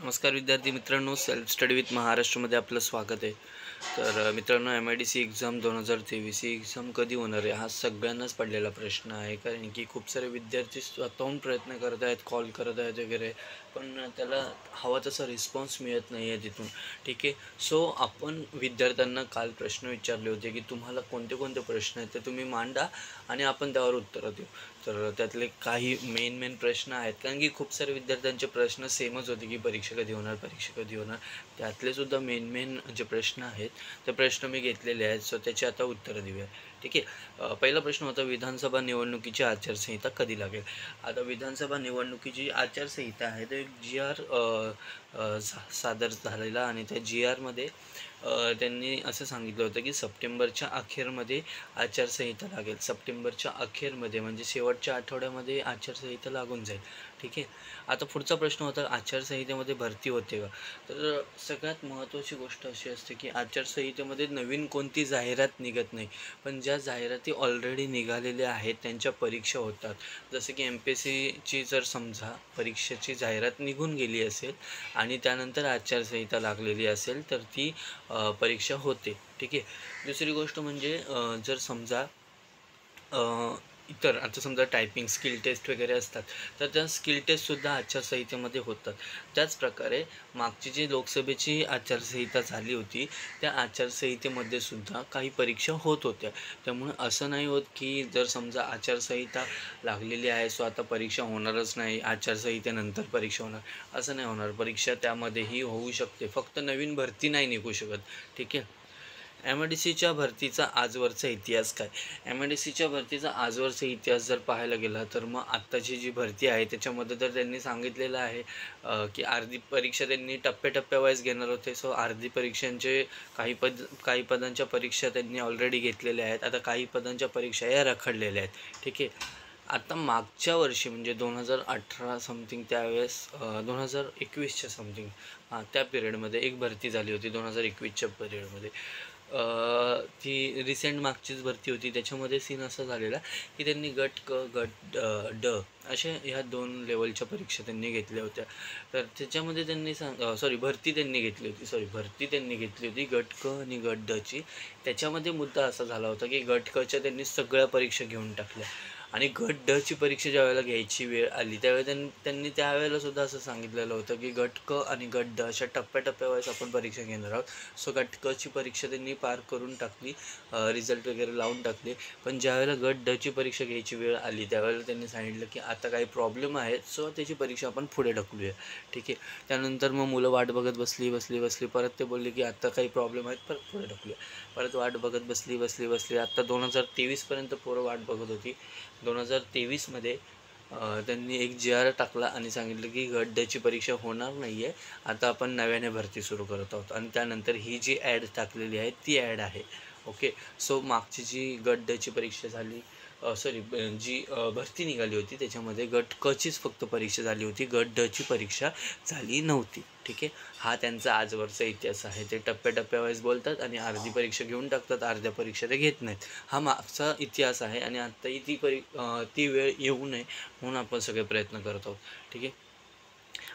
नमस्कार विद्यार्थी मित्रांनो, सेल्फ स्टडी विथ महाराष्ट्रमध्ये आपलं स्वागत आहे। तर मित्रांनो, MIDC एक्झाम 2023 ही एक्झाम कधी होणार आहे हा सगळ्यांनाच पडलेला प्रश्न आहे। कारण की खूप सारे विद्यार्थी स्वतःहून प्रयत्न करत आहेत, कॉल करत आहेत वगैरे, पण त्याला हवा तसा रिस्पॉन्स मिळत नाही आहे तिथून। ठीक आहे, सो आपण विद्यार्थ्यांना काल प्रश्न विचारले होते की तुम्हाला कोणते कोणते प्रश्न आहेत ते तुम्ही मांडा आणि आपण त्यावर उत्तरं देऊ। तर त्यातले काही मेन प्रश्न आहेत, कारण की खूप सारे विद्यार्थ्यांचे प्रश्न सेमच होते की परीक्षा कधी होणार। त्यातले सुद्धा मेन जे प्रश्न आहेत ते प्रश्न मी घेतलेले आहेत, सो त्याची आता उत्तरं देऊया। ठीक आहे, पहिला प्रश्न होता विधानसभा निवडणुकीची आचारसंहिता कधी लागेल। आता विधानसभा निवडणुकीची आचारसंहिता आहे ते GR सादर झालेला आणि त्या GRमध्ये त्यांनी असं सांगितलं होतं की सप्टेंबरच्या अखेरमध्ये आचारसंहिता लागेल। सप्टेंबरच्या अखेरमध्ये म्हणजे शेवटच्या आठवड्यामध्ये आचारसंहिता लागून जाईल। ठीक आहे, आता पुढचा प्रश्न होता आचारसंहितेमध्ये भरती होते का। तर सगळ्यात महत्त्वाची गोष्ट अशी असते की आचारसंहितेमध्ये नवीन कोणती जाहिरात निघत नाही, पण ज्या जाहिराती ऑलरेडी निघालेल्या आहेत त्यांच्या परीक्षा होतात। जसं की MPSCची जर समजा परीक्षेची जाहिरात निघून गेली असेल आणि त्यानंतर आचारसंहिता लागलेली असेल तर ती परीक्षा होते। ठीक आहे, दुसरी गोष्ट म्हणजे जर समजा इतर आता समजा टायपिंग स्किल टेस्ट वगैरे असतात, तर त्या स्किल टेस्टसुद्धा आचारसंहितेमध्ये होतात। त्याचप्रकारे मागची जी लोकसभेची आचारसंहिता झाली होती त्या आचारसंहितेमध्ये सुद्धा काही परीक्षा होत होत्या। त्यामुळे असं नाही होत की जर समजा आचारसंहिता लागलेली आहे सो आता परीक्षा होणारच नाही, आचारसंहितेनंतर परीक्षा होणार, असं नाही होणार। परीक्षा त्यामध्येही होऊ शकते, फक्त नवीन भरती नाही निघू शकत। ठीक आहे, MIDCच्या भरतीचा आजवरचा इतिहास काय। MIDCच्या भरतीचा आजवरचा इतिहास जर पाहायला गेला तर मग आत्ताची जी भरती आहे त्याच्यामध्ये तर त्यांनी सांगितलेलं आहे की अर्धी परीक्षा त्यांनी टप्प्याटप्प्यावाईज घेणार होते। सो अर्धी परीक्षांचे काही पदांच्या परीक्षा त्यांनी ऑलरेडी घेतलेल्या आहेत, आता काही पदांच्या परीक्षा या रखडलेल्या आहेत। ठीक आहे, आता मागच्या वर्षी म्हणजे 2018 समथिंग त्यावेळेस 2021च्या समथिंग त्या पिरियडमध्ये एक भरती झाली होती 2021च्या पिरियडमध्ये। ती रिसेंट मागचीच भरती होती। त्याच्यामध्ये सीन असा झालेला की त्यांनी गट क गट ड अशा ह्या 2 लेवलच्या परीक्षा त्यांनी घेतल्या होत्या। तर त्याच्यामध्ये त्यांनी भरती त्यांनी घेतली होती गट क आणि गट डची। त्याच्यामध्ये मुद्दा असा झाला होता की गट कच्या त्यांनी सगळ्या परीक्षा घेऊन टाकल्या आणि गट डची परीक्षा ज्यावेळेला घ्यायची वेळ आली त्यावेळेला त्यांनी त्यावेळेला सुद्धा असं सांगितलेलं होतं की गट क आणि गट ड अशा टप्प्याटप्प्यावाईज आपण परीक्षा घेणार आहोत। सो गट कची परीक्षा त्यांनी पार करून टाकली, रिझल्ट वगैरे लावून टाकले, पण ज्यावेळेला गट डची परीक्षा घ्यायची वेळ आली त्यावेळेला त्यांनी सांगितलं की आता काही प्रॉब्लेम आहेत, सो त्याची परीक्षा आपण पुढे ढकलूया। ठीक आहे, त्यानंतर मग मुलं वाट बघत बसली, परत ते बोलले की आता काही प्रॉब्लेम आहेत, परत पुढे ढकलूया। परत वाट बघत बसली आता 2023पर्यंत पोरं वाट बघत होती। 2023मध्ये त्यांनी एक GR टाकला आणि सांगितलं की गट डची परीक्षा होणार नाही आहे, आता आपण नव्याने भरती सुरू करत आहोत। आणि त्यानंतर ही जी ॲड टाकलेली आहे ती ॲड आहे। ओके, सो मागची जी गट डची परीक्षा झाली जी भरती निघाली होती त्याच्यामध्ये गट कचीच फक्त परीक्षा झाली होती, गट डची परीक्षा झाली नव्हती। ठीक आहे, हा त्यांचा आजवरचा इतिहास आहे। ते टप्प्याटप्प्यावाईज बोलतात आणि अर्धी परीक्षा घेऊन टाकतात, अर्ध्या परीक्षा ते घेत नाहीत। हा मागचा इतिहास आहे आणि आत्ताही ती वेळ येऊ नये म्हणून आपण सगळे प्रयत्न करत आहोत। ठीक आहे,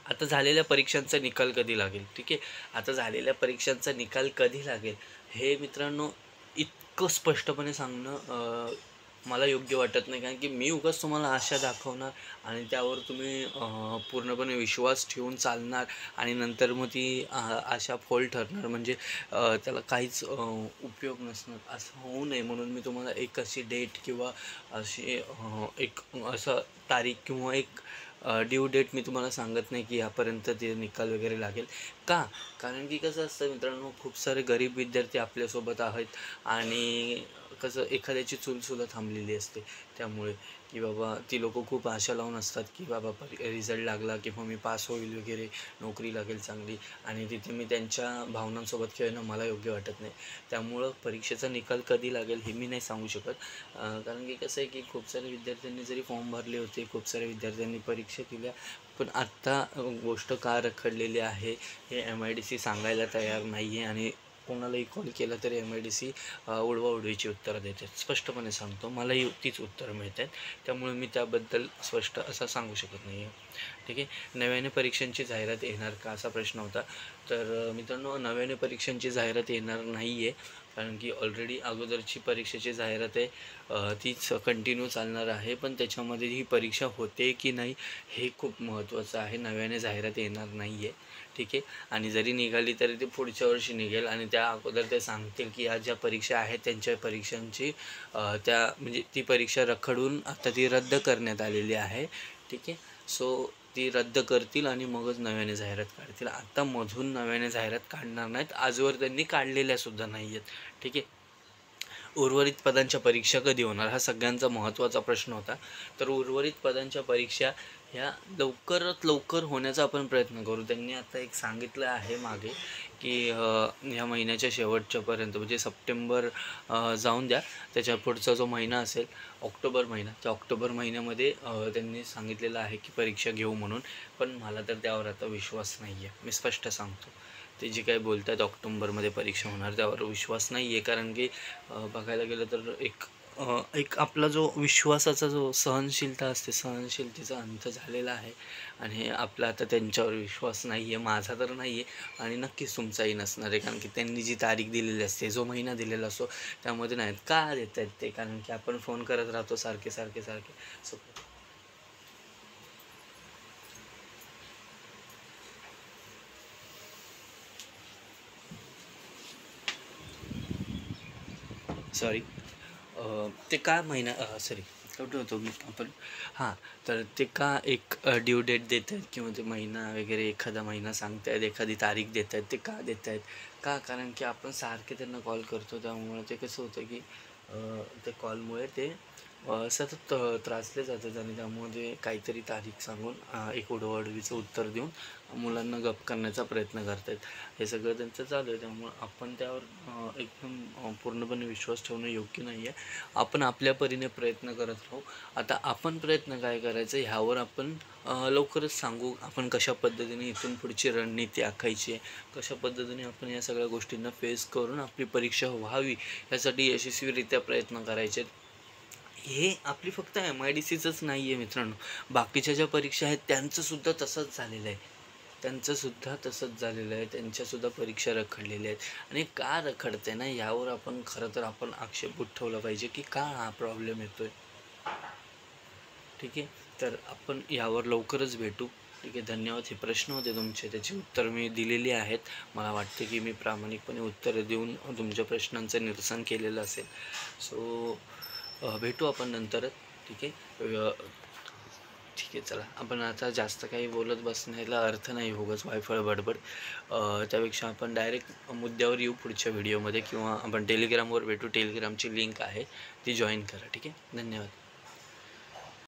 आता झालेल्या परीक्षांचा निकाल कधी लागेल। ठीक आहे, आता झालेल्या परीक्षांचा निकाल कधी लागेल हे मित्रांनो इतकं स्पष्टपणे सांगणं मला योग्य वाटत नाही, कारण की मी उगाच तुम्हाला आशा दाखवणार आणि त्यावर तुम्ही पूर्णपणे विश्वास ठेवून चालणार आणि नंतर मग ती आशा फोल ठरणार, म्हणजे त्याला काहीच उपयोग नसणार। असं होऊ नये म्हणून मी तुम्हाला एक अशी डेट किंवा अशी एक असं तारीख किंवा एक ड्यू डेट मी तुम्हाला सांगत नाही की यापर्यंत ते निकाल वगैरे लागेल का। कारण की कसं असतं मित्रांनो, खूप सारे गरीब विद्यार्थी आपल्यासोबत आहेत आणि कसं एखाद्याची चूलसुद्धा थांबलेली असते, त्यामुळे की बाबा ती लोकं खूप आशा लावून असतात की बाबा रिझल्ट लागला की मग मी पास होईल वगैरे, नोकरी लागेल चांगली, आणि तिथे मी त्यांच्या भावनांसोबत खेळणं मला योग्य वाटत नाही। त्यामुळं परीक्षेचा निकाल कधी लागेल हे मी नाही सांगू शकत, कारण की कसं आहे की खूप सारे विद्यार्थ्यांनी जरी फॉर्म भरले होते, खूप साऱ्या विद्यार्थ्यांनी परीक्षा दिल्या, पण आत्ता गोष्ट का रखडलेली आहे हे MIDC सांगायला तयार नाही आहे आणि कोणालाही कॉल केला तरी MIDC उडवाउडवीची उत्तरं देते. स्पष्टपणे सांगतो, मलाही तीच उत्तरं मिळत आहेत. त्यामुळे मी त्याबद्दल स्पष्ट असं सांगू शकत नाही आहे. ठीक आहे. नव्याने परीक्षांची जाहिरात येणार का, असा प्रश्न होता. तर मित्रांनो, नव्याने परीक्षांची जाहिरात येणार नाही आहे, कारण की ऑलरेडी अगोदरची परीक्षेची जाहिरात आहे तीच कंटिन्यू चालणार आहे. पण त्याच्यामध्ये ही परीक्षा होते की नाही हे खूप महत्त्वाचं आहे. नव्याने जाहिरात येणार नाही आहे. ठीक आहे. आणि जरी निघाली तरी ती पुढच्या वर्षी निघेल, आणि त्या अगोदर ते सांगतील की या ज्या परीक्षा आहेत त्यांच्या परीक्षांची त्या म्हणजे ती परीक्षा रखडून आता ती रद्द करण्यात आलेली आहे. ठीक आहे. सो ती रद्द करतील आणि मगच नव्याने जाहिरात काढतील. आता मधून नव्याने जाहिरात काढणार नाहीत, आजवर त्यांनी काढलेल्यासुद्धा नाही आहेत. ठीक आहे. उर्वरित पदांच्या परीक्षा कधी होणार, हा सगळ्यांचा महत्त्वाचा प्रश्न होता. तर उर्वरित पदांच्या परीक्षा ह्या लवकरात लवकर होण्याचा आपण प्रयत्न करू. त्यांनी आता एक सांगितलं आहे मागे की ह्या महिन्याच्या शेवटच्यापर्यंत, म्हणजे सप्टेंबर जाऊन द्या, त्याच्या पुढचा जो महिना असेल ऑक्टोबर महिना, त्या ऑक्टोबर महिन्यामध्ये त्यांनी सांगितलेलं आहे की परीक्षा घेऊ म्हणून. पण मला तर त्यावर आता विश्वास नाही आहे, मी स्पष्ट सांगतो. ते जे काही बोलत आहेत ऑक्टोबरमध्ये परीक्षा होणार, त्यावर विश्वास नाही आहे. कारण की बघायला गेलं तर एक आपला जो विश्वासाचा जो सहनशीलता असते, सहनशीलतेचा अंत झालेला आहे. आणि आपला आता त्यांच्यावर विश्वास नाही आहे, माझा तर नाही आहे, आणि नक्कीच तुमचाही नसणार आहे. कारण की त्यांनी जी तारीख दिलेली असते, जो महिना दिलेला असतो, त्यामध्ये नाहीत का देत आहेत ते, कारण की आपण फोन करत राहतो सारखे. सो सॉरी, ते का महिना सॉरी कुठं होतो मी आपण, हां. तर ते का एक ड्यू डेट देत आहेत, किंवा ते महिना वगैरे एखादा महिना सांगत आहेत, एखादी तारीख देत आहेत, ते का देत आहेत का, कारण की आपण सारखे त्यांना कॉल करतो. त्यामुळे ते कसं होतं की ते कॉलमुळे ते सतत त्रासले जातात, आणि त्यामुळे काहीतरी तारीख सांगून एक उडवाउडवीचं उत्तर देऊन मुलांना गप करण्याचा प्रयत्न करत आहेत. हे सगळं त्यांचं चालू आहे. त्यामुळं आपण त्यावर एकदम पूर्णपणे विश्वास ठेवणं योग्य नाही आहे. आपण आपल्या परीने प्रयत्न करत राहू. आता आपण प्रयत्न काय करायचं ह्यावर आपण लवकरच सांगू. आपण कशा पद्धतीने इथून पुढची रणनीती आखायची आहे, कशा पद्धतीने आपण या सगळ्या गोष्टींना फेस करून आपली परीक्षा व्हावी यासाठी यशस्वीरित्या प्रयत्न करायचे. हे आपली फक्त MIDCचंच नाही आहे मित्रांनो, बाकीच्या ज्या परीक्षा आहेत त्यांचंसुद्धा तसंच झालेलं आहे. त्यांच्यासुद्धा परीक्षा रखडलेल्या आहेत. आणि का रखडते ना, यावर आपण खरं तर आपण आक्षेप ठेवला पाहिजे की का हा प्रॉब्लेम येतो आहे. ठीक आहे. तर आपण यावर लवकरच भेटू. ठीक आहे. धन्यवाद. हे प्रश्न होते तुमचे, त्याची उत्तर मी दिलेली आहेत. मला वाटते की मी प्रामाणिकपणे उत्तरं देऊन तुमच्या प्रश्नांचं निरसन केलेलं असेल. सो भेटू आपण नंतरच. ठीक आहे. ठीक आहे. चला, आपण आता जास्त काही बोलत बसण्याला अर्थ नाही, उगाच वायफळ बडबड. त्यापेक्षा आपण डायरेक्ट मुद्द्यावर येऊ पुढच्या व्हिडिओमध्ये, किंवा आपण टेलिग्रामवर भेटू. टेलिग्रामची लिंक आहे, ती जॉईन करा. ठीक आहे. धन्यवाद.